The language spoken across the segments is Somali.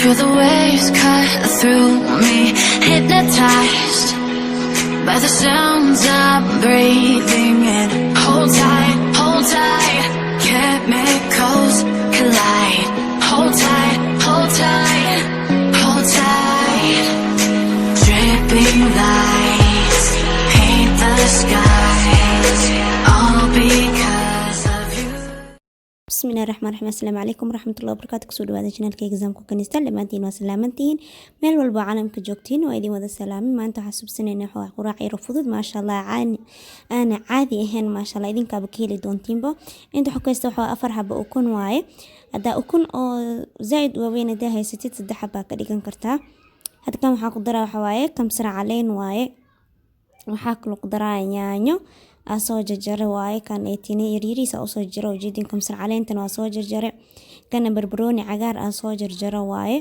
Feel the waves cut through me, hypnotized by the sounds I'm breathing in. Hold tight, chemicals collide. Hold tight, hold tight, hold tight. Dripping lights paint the skies, all because of you. بسم الله الرحمن الرحيم. السلام عليكم ورحمة الله وبركاته. kusoo dhawaada channelka examka kanistan dhamaantiin waa salaamantiin meel walba caalamka joogtiin waa idin wada salaamin. maanta waxaan subsanaynaa wax quraac yar fudud maasha Allah ana caadi ahayn maasha Allah idinka ba keeli doontiinba. inta xogaysta waxa afar xabo ukun waaye hada ukun oo zaid waaweyn hadaa haysatid saddex xabo ka dhigan kartaa. hada kan waxa ku daraa waxa waaye kamsar caleen waaye, waxa kale ku daraa yaanyo asoo jarjare waaye kan eetine yariiriisa oo soo jiro ujeedin kamsar caleentan waa soo jarjare. kana barbarooni cagaar ah soo jarjare waaye,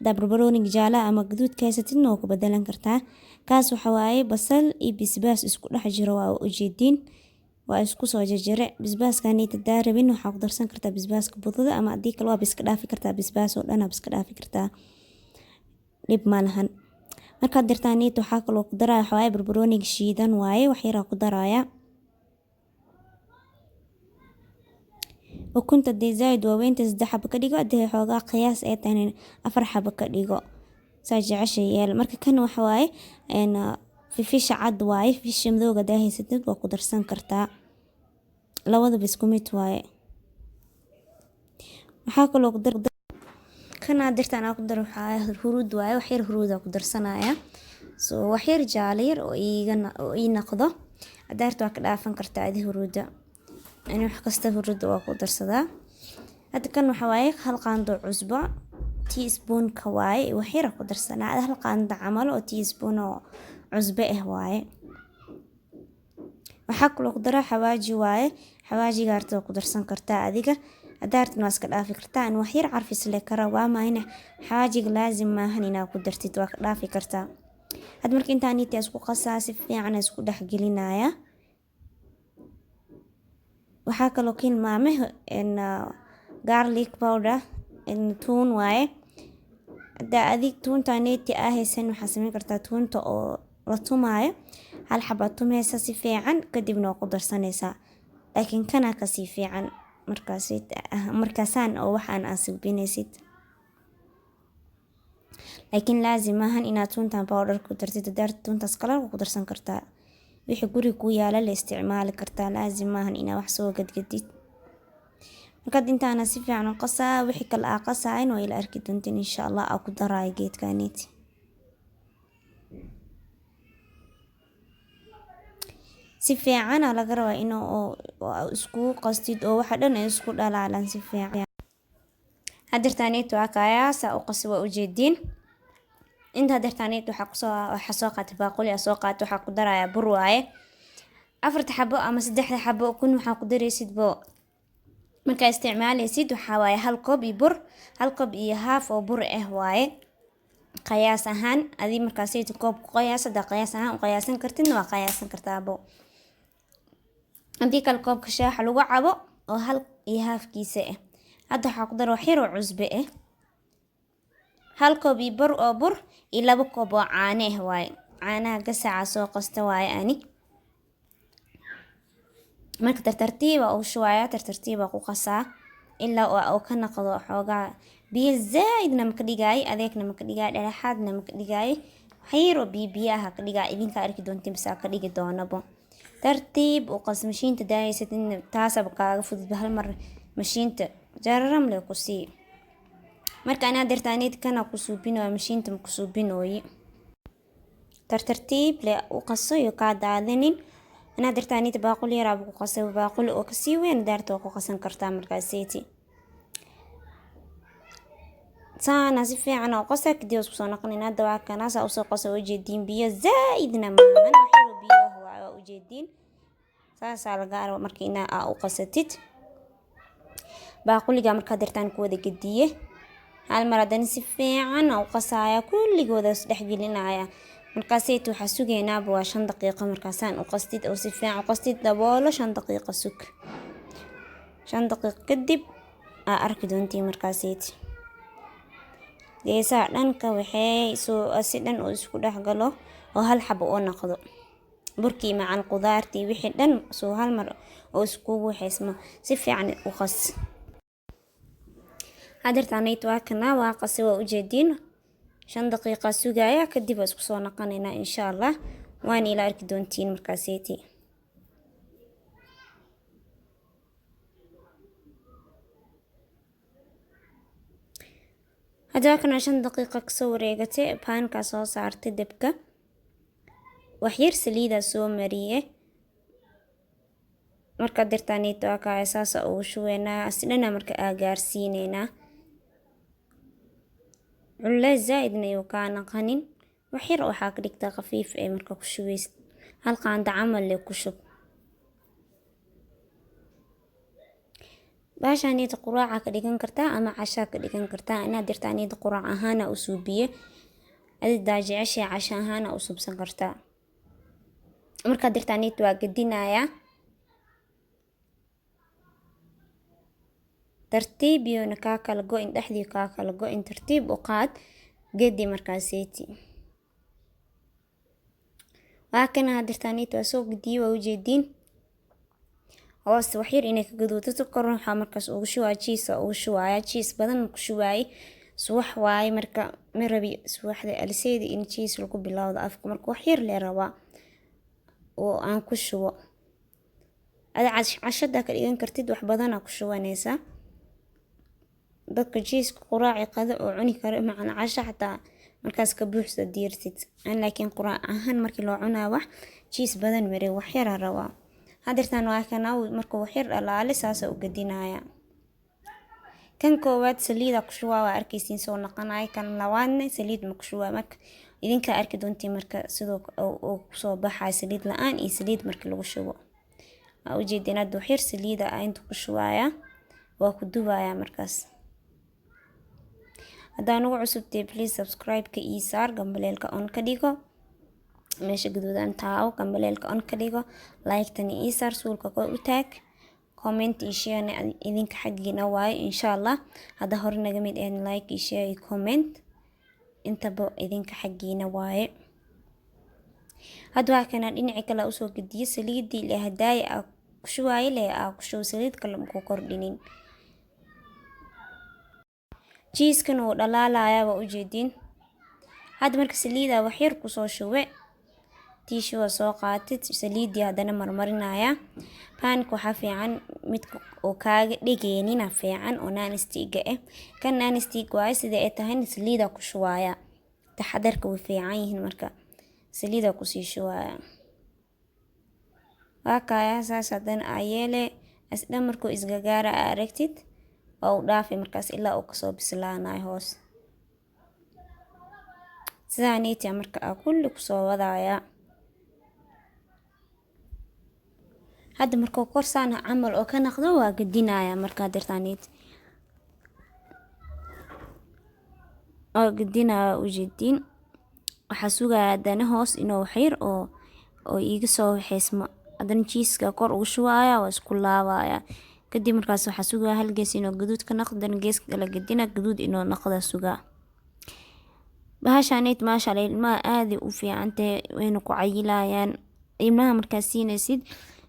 da barbarooni jaala ama gaduud ka haysatidna oo ku bedelan kartaa. kaas waxa waaye basal iyo bisbaas isku dhex jiro waa ujeedin waa isku soo jarjare. bisbaaska neeta daarabin waxa ku darsan kartaa bisbaaska budada ama adii kale waa iska dhaafi kartaa bisbaas oo dhan iska dhaafi kartaa dib ma lahan. marka dirtaaniit waxa kale oo ku daraa waxa waaye barbarooniga shiidan waaye wax yar ku daraaya. ukunta zaid waaweynta saddex xabo ka dhigo hadii xoogaa qiyaas ay tahay afar xabo ka dhigo saa jeceshay yeel. marka kan waxa waaye fisha cad waaye, fisha madowga haysatid waa ku darsan kartaa labada isku mid waaye. waxa kale oo ku dar kana dirtaan aan ku dar waxa huruud waaye wax yar huruud ku darsanaya soo wax yar jaale yar oo ii naqdo adaarto ka dhaafan kartaa adii huruuda ani wax kasta huruud waa ku darsadaa. hada kan waxa waaye hal qaando cusbo teaspoon ka waaye wax yar ku darsanaa hal qaando camal oo teaspoon oo cusbo ah waaye. waxa kale oo ku daraa xawaaji waaye, xawaaji gaarto ku darsan kartaa adiga adaartna iska dhaafi kartaa in wax yar carfis le kara waa maayna xawaajiga laazim maahan inaad ku dartid waa ka dhaafi kartaa. had markii inta niiti isku qasaa si fiican isku dhex gelinaya. waxa kale oo kin maame garlic powder tuun waaye hada adig tuunta niiti ahaysan waxa sameyn kartaa tuunta oo la tumaayo hal xabo tumaysa si fiican kadibna ku darsanaysa laakiin kana ka si fiican markaasaan oo waxaan asubinaysid laakiin laazim maahan inaad tuuntan powder ku dartid darteed tuuntaas kale ku darsan kartaa wixii guri ku yaala la isticmaali kartaa laazim maahan inaad wax soo gadgadid. markaad intaana si fiican u qasaa wixii kale aa qasayn waa ila arki doontiin insha Allah aa ku daray geedkaanit. si fiican laga rabaa inuu isku qastid oo waxa dhan ay isku dhalaalan si fiican. hadirtaaniit waa kayaasa oo qas waa ujeedin inta hadirtaaniit waxa soo qaatay baaquli soo qaatay waxa ku daraya bur waaye afarta xabo ama saddexda xabo kun waxa ku dareysid bo marka isticmaalaysid waxa waaye hal koob iyo bur hal koob iyo half oo bur ah waaye qiyaas ahaan adii markaas ay koob qiyaas hada qiyaas ahaan qiyaasan kartidna waa qiyaasan kartaa bo hadii kal koobka shaax lagu cabo oo hal iyo halfkiisa ah. hada waxa ku dar wax yar oo cusbe ah hal koob iyo bur oo bur iyo laba koob oo caano ah waaye caanaha gasaca soo qasta waaye ani marka tartiib oo shuwaaya tartiib ku qasaa ilaa oo ka naqdo xoogaa biyo zaidna ma ka dhigay adeegna ma ka dhigay dhalaxaadna ma ka dhigay xayro biyaha ka dhigay idinka arki doontiin bas ka dhigi doonabo tartiib oo qas mashiinta daayaysid in taasaba kaaga fudud hal mar mashiinta jararam le ku sii marka ana dirtaaniid kana ku suubino mashiinta ku suubinooyi tartiib le oo qaso iyo ka daadinin ana dirtaaniid baaquli yar abu ku qaso baaquli oo ka sii weyn daarto ku qasan kartaa markaasiti saana si fiican oo qasa kadib isku soo noqonina dawaa kana saa usoo qaso ujeedin biyo zaidna maahan waxiro biyo waa ujeedin saasa laga arko markii ina u qasatid baaquliga marka dirtaan ku wada gadiye hal mar hadan si fiican oo qasaya kulligooda is dhex gelinaya markaasaytu waxa sugeynaa waa 5 daqiiqo markaasaan u qastid oo si fiican u qastid daboolo 5 daqiiqo sug 5 daqiiqo kadib arki doontii markaasayt geesaha dhanka waxay soo si dhan oo isku dhex galo oo hal xabo oo noqdo burkii macan qudaartii wixii dhan soo hal mar oo iskugu waxaysma si fiican u qas. hadirtaanayt waa kana waa qasi waa ujeediin 5 daqiiqo sugaya kadib isku soo naqanayna insha Allah waan ila arki doontiin markaaseeti. هذا كنا 5 دقيقة كسو wareegatay paanka soo saartay dabka wax yar saliida soo mariyay marka dirtaanayto ka asaas oo shuweena asnana marka gaarsiinayna culle zaidna iyo kaana qanin wax yar waxa ka dhigtaa khafiif ee marka ku shuweys hal qaanda camal le ku shub baashaanayto quraaca ka dhigan kartaa ama casha ka dhigan kartaa ina dirtaanayto quraac ahaan u suubiye adi daajicashay casha ahaan u subsan kartaa marka dirtaanayto waa gadinaya tartiib iyo ka kala go in dhaxdii ka kala go in tartiib u qaad gadi markaaseeti waa kana dirtaanayto soo gadiyo waa ujeedin hoos wax yar inay ka gaduudato koron waxa markaas ugu shuwaa cheese badan ku shuwaay suwax waay marka marabi suwaxda aliseedi in cheese lagu bilowdo afka marka wax yar la rabaa oo aan ku shuwo ada cashada ka dhigan kartid wax badan ku shuwanaysa dadka cheese quraaci qada oo cuni karo macna casha xataa markaas ka buuxsa diirtid aan laakiin quraac ahaan markii loo cunaa wax cheese badan mare wax yar rabaa hadirtaan waa kana marka wax yar dhalaale saas u gadinaya kan koowaad saliida ku shuwaa waa arkaysiin soo naqanay kan labaadna saliid ma ku shuwaa marka idinka arki doontii marka sidoo oo soo baxay saliid la'aan iyo saliid markii lagu shubo waa ujeedina wax yar saliida inta ku shuwaaya waa ku dubaya markaas hadaan ugu cusubtay please subscribe ka ii saar gambaleelka on ka dhigo meesha gaduudan taaw gambaleelka on ka dhigo like tani ii saar suulka ko u taag comment ii share idinka xaqiina waay insha Allah hada hor naga mid een like ii share ii comment intaba idinka xaqiina waay hadwa kana dhinaci kale u soo gadiyo saliidii la hadaay ku shuwaay le ku shuw saliid kale ku kordhinin cheese kan oo dhalaalaya waa ujeedin had marka saliida wax yar ku soo shuwe tiishu soo qaatid saliidii hadana marmarinaya paanka waxa fiican mid oo kaaga dhigeenina fiican oo non-stick kan non-stick waay sida ay tahay saliida ku shuwaaya taxadarka way fiican yihiin marka saliida ku sii shuwaaya waa kaya saas hadana ayele asda markuu isgagaara aragtid oo dhaafay markaas ilaa uu ka soo bislaanayo hoos sidaanayta marka kulli ku soo wadaaya hadda markuu korsana camal oo ka naqdo waa gadinaya marka dirtaanayt oo gadinaya ujeedin waxa sugaya dana hoos inuu xir oo iga soo waxeysma adan cheese-ka kor ugu shuwaaya waa isku laabaya kadib markaas waxa sugaya hal gees inuu gaduud ka naqdan gees kala gadina gaduud inuu naqdo suga bahashaanayt maasha Allah ilmaha aad u fiicantay wayna ku cayilayaan ilmaha markaas siinaysid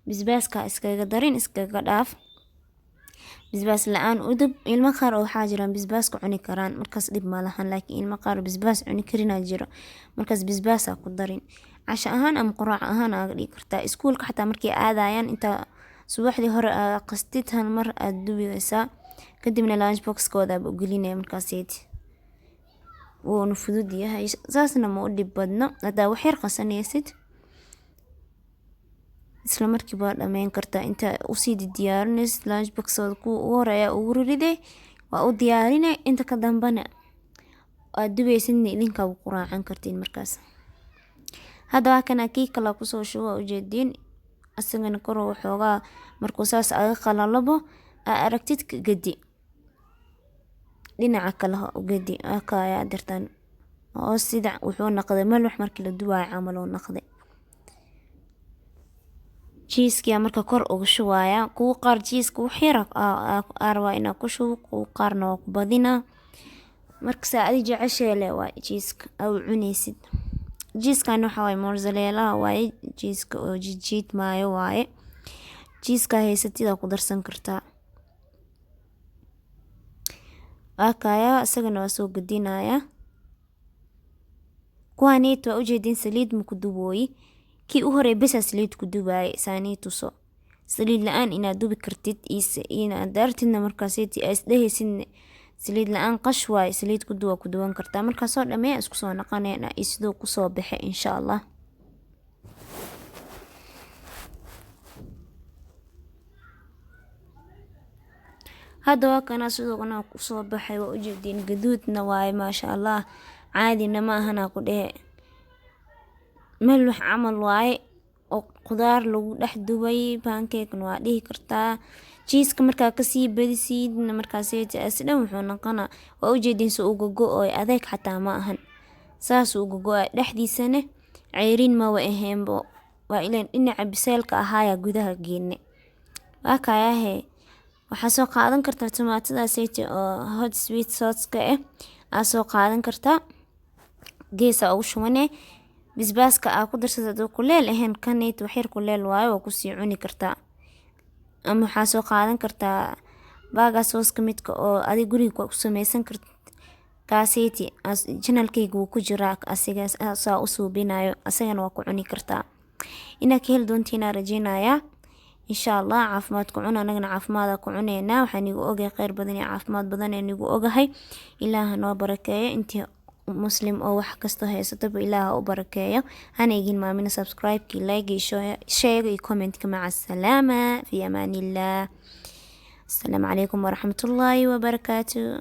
bisbaaska iskaga darin iskaga dhaaf bisbaas la'aan udub ilma qaar oo waxa jiraan bisbaaska cuni karaan markaas dib ma lahan laakiin ilma qaar bisbaas cuni karina jiro markaas bisbaas ku darin casha ahaan ama quraac ahaan aad dhigi kartaa iskuulka xataa markii aadayaan inta subaxdii hore qastid hal mar aad dubiyaysa kadibna lunch box-kooda u gelinay markaaseed wuu fudud yahay saasna ma u dhib badno hada wax yar qasanaysid isla markii baad dhameyn kartaa inta u sii diyaarinaysid lunch box-kooda ku horeeya ugu riday waa u diyaarinay inta ka dambana aad dubaysid idinka u quraacan kartiin markaas hada kana kii kala ku soo shuwa ujeedin asagana kor waxoogaa markuu saas aga qalalabo aragtid gadi dhinaca kale u gadi akaya dirtaan oo sida wuxuu naqday malwax markii la duwaay camal oo naqday cheese-ka marka kor ugu shuwaaya kuwa qaar cheese-ka wax yar arwa ina ku shuw kuwa qaarna ku badina marka saa adi jeceshay le waa jiiska aw cunaysid. jiiskan waxa waaye mozzarella waaye, jiiska oo jiid maayo waaye. jiiska haysatida ku darsan kartaa. akaya isagana waa soo gadinaya. kuwaanit waa ujeedin saliid ma ku dubooyi. kii u hore besa saliid ku dubaay saaniituso. saliid la-aan inaad dubi kartid inaad daartidna markaaseti ay isdhehaysidna saliid la-aan qash waaye, saliid ku duwa ku duwan kartaa. markaasoo dhamee isku soo noqonayna iyo sidoo kusoo baxe insha Allah. hadda waa kana sidoo kana kusoo baxay waa ujeedin gaduudna waaye maasha Allah, caadina ma ahana ku dhehe meel wax camal waaye oo qudaar lagu dhex dubay. pancake waa dhihi kartaa. jiiska markaa kasii badisidna markaaseti asdhan wuxuu noqona waa ujeedin soo ugogo oo adeeg xataa ma ahan saas ugogo dhexdiisana ceyrin ma waa ahaynbo, waa ileen dhinaca biseelka ahaaya gudaha geenne. waa kayahe waxaa soo qaadan kartaa tomaatada seti oo hot sweet sauce-ka aa soo qaadan kartaa. geesa ugu shubane bisbaaska aa ku darsatay kuleel ahayn kanit waxyar kuleel waaye oo kusii cuni kartaa. ama waxaa soo qaadan kartaa baga sauce-ka midka oo adi guriga ku samaysan kartid kaaseti channelkayga wuu ku jiraa asiga saa u suubinayo asagana waa ku cuni kartaa. inaad ka heli doontiina rajeynaya insha Allah. caafimaad ku cuna, anagana caafimaad ku cuneyna. waxaan igu ogahay khayr badan iyo caafimaad badan aan igu ogahay. ilaaha noo barakeeyo intii muslim oo wax kasto haysato ilaaha u barakeeyo. hana igin maamina subscribe ki like share iyo comment ka maca salaama fi amaan illah. السلام عليكم ورحمة الله وبركاته.